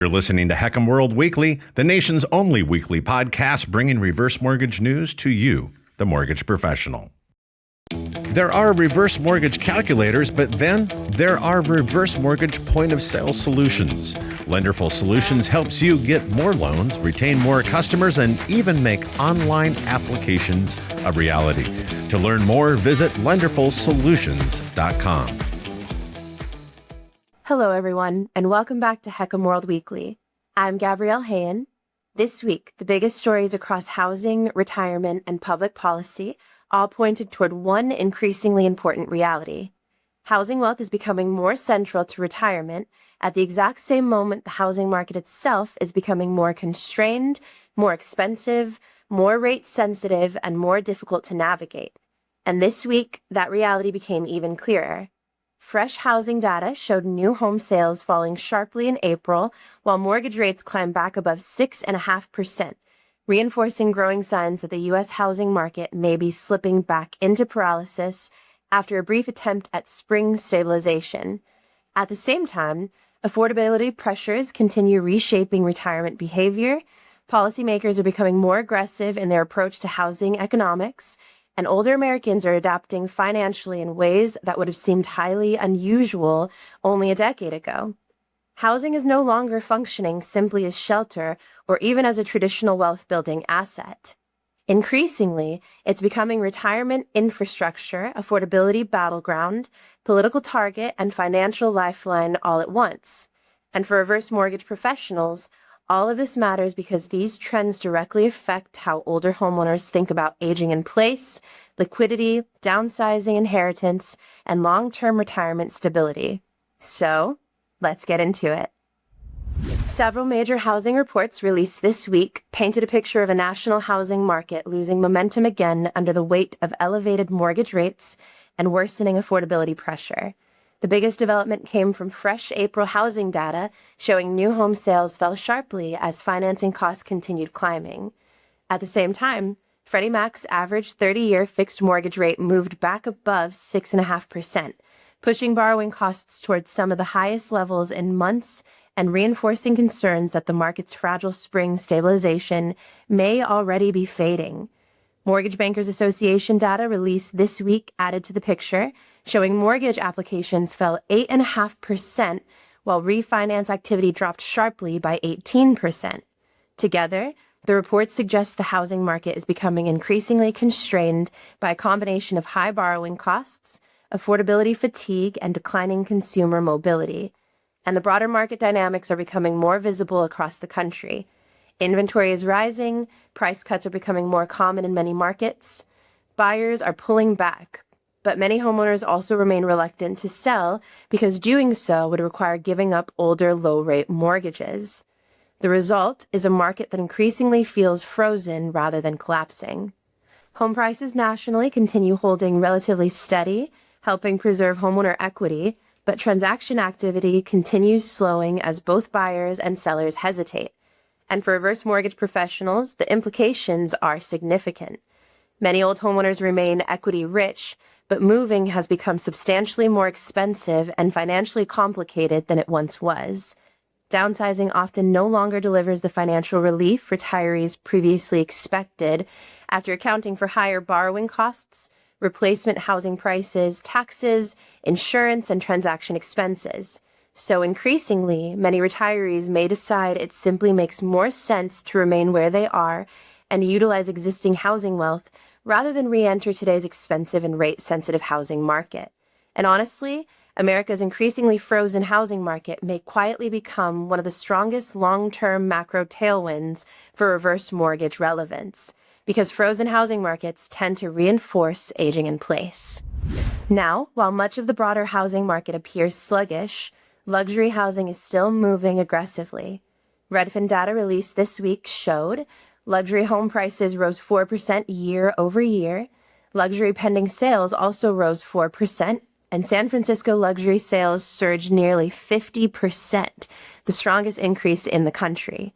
You're listening to HECM World Weekly, the nation's only weekly podcast bringing reverse mortgage news to you, the mortgage professional. There are reverse mortgage calculators, but then there are reverse mortgage point-of-sale solutions. Lenderful Solutions helps you get more loans, retain more customers, and even make online applications a reality. To learn more, visit lenderfulsolutions.com. Hello, everyone, and welcome back to HECM World Weekly. I'm Gabrielle Hayen. This week, the biggest stories across housing, retirement, and public policy all pointed toward one increasingly important reality. Housing wealth is becoming more central to retirement at the exact same moment the housing market itself is becoming more constrained, more expensive, more rate sensitive, and more difficult to navigate. And this week, that reality became even clearer. Fresh housing data showed new home sales falling sharply in April, while mortgage rates climbed back above 6.5%, reinforcing growing signs that the U.S. housing market may be slipping back into paralysis after a brief attempt at spring stabilization. At the same time, affordability pressures continue reshaping retirement behavior. Policymakers are becoming more aggressive in their approach to housing economics, and older Americans are adapting financially in ways that would have seemed highly unusual only a decade ago. Housing is no longer functioning simply as shelter or even as a traditional wealth-building asset. Increasingly, it's becoming retirement infrastructure, affordability battleground, political target, and financial lifeline all at once. And for reverse mortgage professionals, all of this matters because these trends directly affect how older homeowners think about aging in place, liquidity, downsizing, inheritance, and long-term retirement stability. So, let's get into it. Several major housing reports released this week painted a picture of a national housing market losing momentum again under the weight of elevated mortgage rates and worsening affordability pressure. The biggest development came from fresh April housing data showing new home sales fell sharply as financing costs continued climbing. At the same time, Freddie Mac's average 30-year fixed mortgage rate moved back above 6.5%, pushing borrowing costs towards some of the highest levels in months and reinforcing concerns that the market's fragile spring stabilization may already be fading. Mortgage Bankers Association data released this week added to the picture, showing mortgage applications fell 8.5%, while refinance activity dropped sharply by 18%. Together, the reports suggest the housing market is becoming increasingly constrained by a combination of high borrowing costs, affordability fatigue, and declining consumer mobility. And the broader market dynamics are becoming more visible across the country. Inventory is rising, price cuts are becoming more common in many markets, buyers are pulling back, but many homeowners also remain reluctant to sell because doing so would require giving up older, low-rate mortgages. The result is a market that increasingly feels frozen rather than collapsing. Home prices nationally continue holding relatively steady, helping preserve homeowner equity, but transaction activity continues slowing as both buyers and sellers hesitate. And for reverse mortgage professionals, the implications are significant. Many old homeowners remain equity rich, but moving has become substantially more expensive and financially complicated than it once was. Downsizing often no longer delivers the financial relief retirees previously expected after accounting for higher borrowing costs, replacement housing prices, taxes, insurance, and transaction expenses. So increasingly, many retirees may decide it simply makes more sense to remain where they are and utilize existing housing wealth rather than re-enter today's expensive and rate-sensitive housing market. And honestly, America's increasingly frozen housing market may quietly become one of the strongest long-term macro tailwinds for reverse mortgage relevance, because frozen housing markets tend to reinforce aging in place. Now, while much of the broader housing market appears sluggish, luxury housing is still moving aggressively. Redfin data released this week showed luxury home prices rose 4% year over year. Luxury pending sales also rose 4%, and San Francisco luxury sales surged nearly 50%, the strongest increase in the country.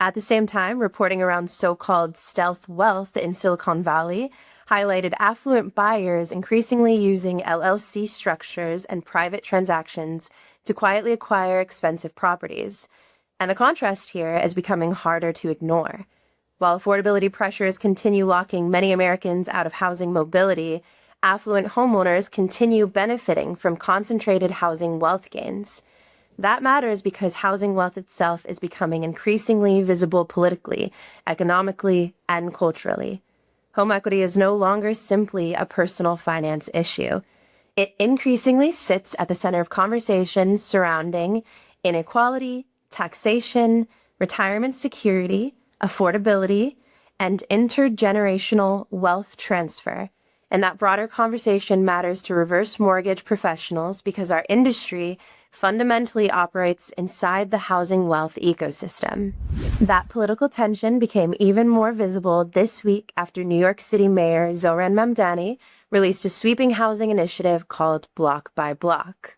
At the same time, reporting around so-called stealth wealth in Silicon Valley highlighted affluent buyers increasingly using LLC structures and private transactions to quietly acquire expensive properties. And the contrast here is becoming harder to ignore. While affordability pressures continue locking many Americans out of housing mobility, affluent homeowners continue benefiting from concentrated housing wealth gains. That matters because housing wealth itself is becoming increasingly visible politically, economically, and culturally. Home equity is no longer simply a personal finance issue. It increasingly sits at the center of conversations surrounding inequality, taxation, retirement security, affordability, and intergenerational wealth transfer. And that broader conversation matters to reverse mortgage professionals because our industry fundamentally operates inside the housing wealth ecosystem. That political tension became even more visible this week after New York City Mayor Zohran Mamdani released a sweeping housing initiative called Block by Block.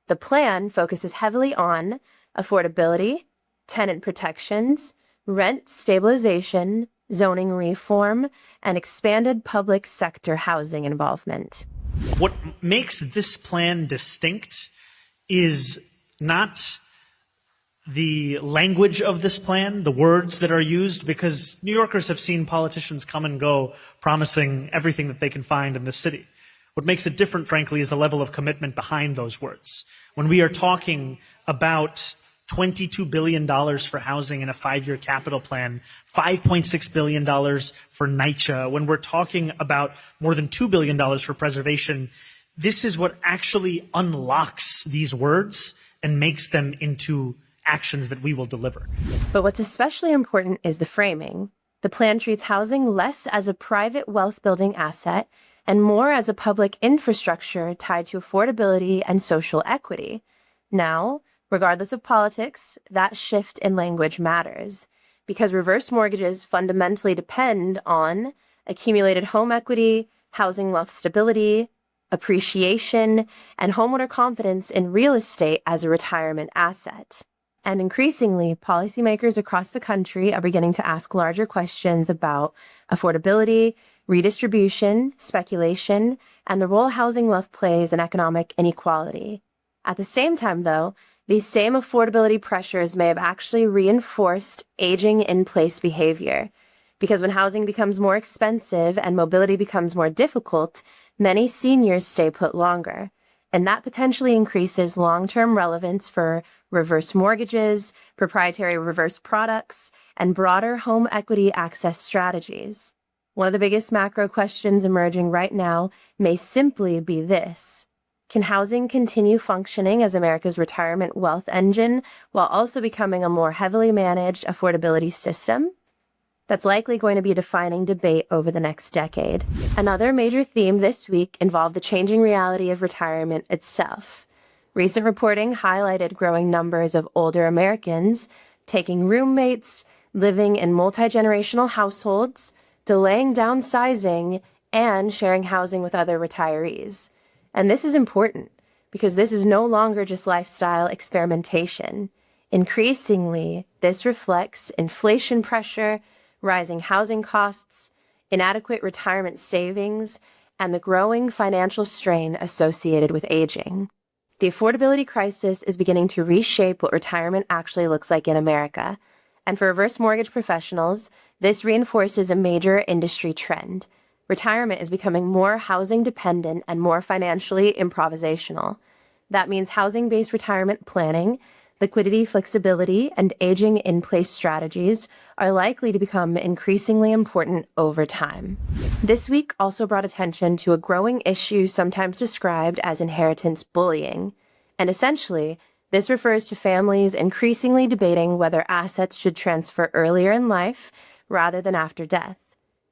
The plan focuses heavily on affordability, tenant protections, rent stabilization, zoning reform, and expanded public sector housing involvement. What makes this plan distinct is not the language of this plan, the words that are used, because New Yorkers have seen politicians come and go promising everything that they can find in this city. What makes it different, frankly, is the level of commitment behind those words. When we are talking about $22 billion for housing in a 5-year capital plan, $5.6 billion for NYCHA, when we're talking about more than $2 billion for preservation, this is what actually unlocks these words and makes them into actions that we will deliver. But what's especially important is the framing. The plan treats housing less as a private wealth-building asset and more as a public infrastructure tied to affordability and social equity. Now, regardless of politics, that shift in language matters because reverse mortgages fundamentally depend on accumulated home equity, housing wealth stability, appreciation, and homeowner confidence in real estate as a retirement asset. And increasingly, policymakers across the country are beginning to ask larger questions about affordability, redistribution, speculation, and the role housing wealth plays in economic inequality. At the same time, though, these same affordability pressures may have actually reinforced aging in place behavior. Because when housing becomes more expensive and mobility becomes more difficult, many seniors stay put longer. And that potentially increases long-term relevance for reverse mortgages, proprietary reverse products, and broader home equity access strategies. One of the biggest macro questions emerging right now may simply be this: can housing continue functioning as America's retirement wealth engine while also becoming a more heavily managed affordability system? That's likely going to be a defining debate over the next decade. Another major theme this week involved the changing reality of retirement itself. Recent reporting highlighted growing numbers of older Americans taking roommates, living in multi-generational households, delaying downsizing, and sharing housing with other retirees. And this is important because this is no longer just lifestyle experimentation. Increasingly, this reflects inflation pressure, rising housing costs, inadequate retirement savings, and the growing financial strain associated with aging. The affordability crisis is beginning to reshape what retirement actually looks like in America. And for reverse mortgage professionals, this reinforces a major industry trend. Retirement is becoming more housing dependent and more financially improvisational. That means housing-based retirement planning, liquidity flexibility, and aging in place strategies are likely to become increasingly important over time. This week also brought attention to a growing issue sometimes described as inheritance bullying. And essentially, this refers to families increasingly debating whether assets should transfer earlier in life rather than after death.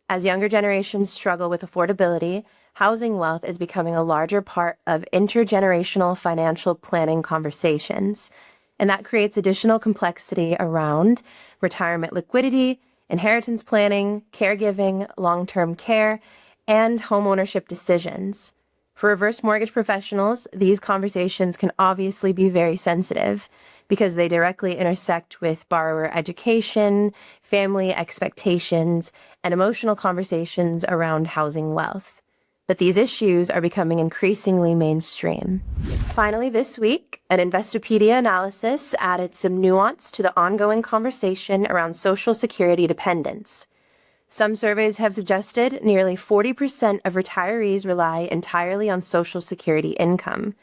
As younger generations struggle with affordability, housing wealth is becoming a larger part of intergenerational financial planning conversations. And that creates additional complexity around retirement liquidity, inheritance planning, caregiving, long-term care, and homeownership decisions. For reverse mortgage professionals, these conversations can obviously be very sensitive because they directly intersect with borrower education, family expectations, and emotional conversations around housing wealth. but these issues are becoming increasingly mainstream. Finally, this week, an Investopedia analysis added some nuance to the ongoing conversation around Social Security dependence. Some surveys have suggested nearly 40% of retirees rely entirely on Social Security income,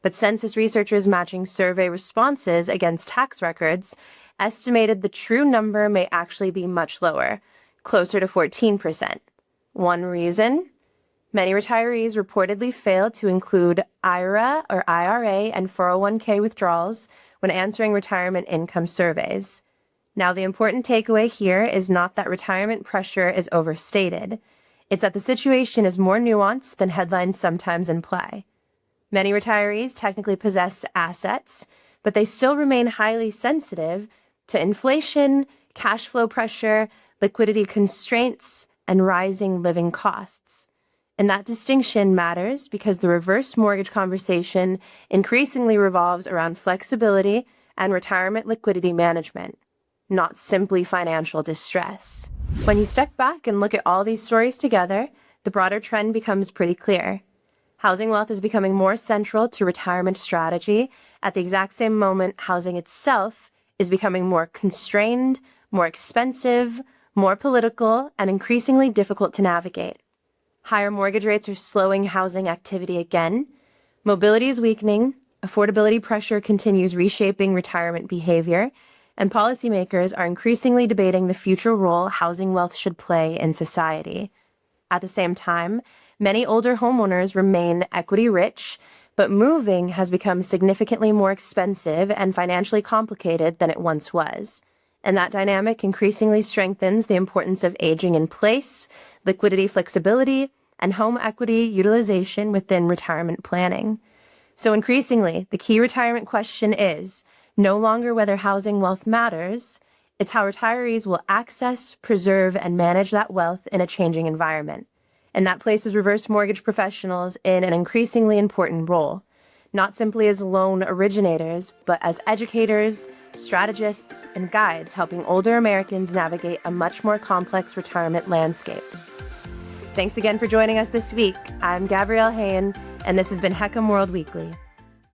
but census researchers matching survey responses against tax records estimated the true number may actually be much lower, closer to 14%. One reason? Many retirees reportedly fail to include IRA or IRA and 401k withdrawals when answering retirement income surveys. Now, the important takeaway here is not that retirement pressure is overstated. It's that the situation is more nuanced than headlines sometimes imply. Many retirees technically possess assets, but they still remain highly sensitive to inflation, cash flow pressure, liquidity constraints, and rising living costs. And that distinction matters because the reverse mortgage conversation increasingly revolves around flexibility and retirement liquidity management, not simply financial distress. When you step back and look at all these stories together, the broader trend becomes pretty clear. Housing wealth is becoming more central to retirement strategy at the exact same moment housing itself is becoming more constrained, more expensive, more political, and increasingly difficult to navigate. Higher mortgage rates are slowing housing activity again. Mobility is weakening. Affordability pressure continues reshaping retirement behavior. And policymakers are increasingly debating the future role housing wealth should play in society. At the same time, many older homeowners remain equity rich, but moving has become significantly more expensive and financially complicated than it once was. And that dynamic increasingly strengthens the importance of aging in place, liquidity flexibility, and home equity utilization within retirement planning. So increasingly, the key retirement question is no longer whether housing wealth matters, it's how retirees will access, preserve, and manage that wealth in a changing environment. And that places reverse mortgage professionals in an increasingly important role, not simply as loan originators, but as educators, strategists, and guides helping older Americans navigate a much more complex retirement landscape. Thanks again for joining us this week. I'm Gabrielle Hayen, and this has been HECM World Weekly.